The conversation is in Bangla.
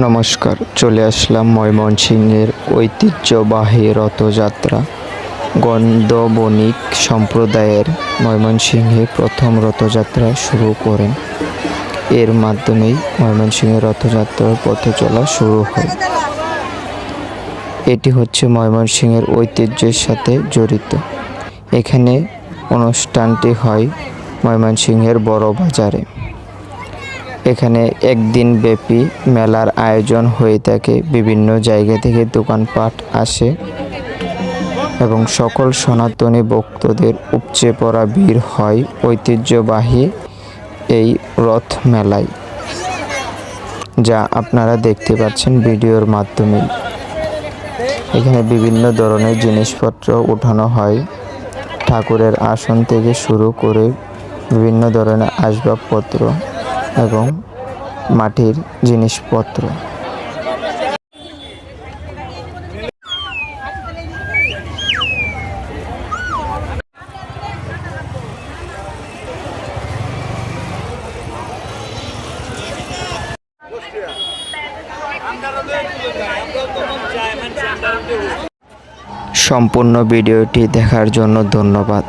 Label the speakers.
Speaker 1: নমস্কার, চলে আসলাম ময়মনসিংহের ঐতিহ্যবাহী রথযাত্রা। গন্ধ বণিক সম্প্রদায়ের ময়মনসিংহে প্রথম রথযাত্রা শুরু করেন। এর মাধ্যমেই ময়মনসিংহের রথযাত্রার পথে চলা শুরু হয়। এটি হচ্ছে ময়মনসিংহের ঐতিহ্যের সাথে জড়িত। এখানে অনুষ্ঠানটি হয় ময়মনসিংহের বড় বাজারে। এখানে একদিন ব্যাপী মেলার আয়োজন হয়ে থাকে। বিভিন্ন জায়গা থেকে দোকানপাট আসে এবং সকল সনাতনী ভক্তদের উপচে পড়া ভিড় হয় ঐতিহ্যবাহী এই রথ মেলায়, যা আপনারা দেখতে পাচ্ছেন ভিডিওর মাধ্যমে। এখানে বিভিন্ন ধরনের জিনিসপত্র উঠানো হয়, ঠাকুরের আসন থেকে শুরু করে বিভিন্ন ধরনের আসবাবপত্র এবং মাটির জিনিসপত্র। সম্পূর্ণ ভিডিওটি দেখার জন্য ধন্যবাদ।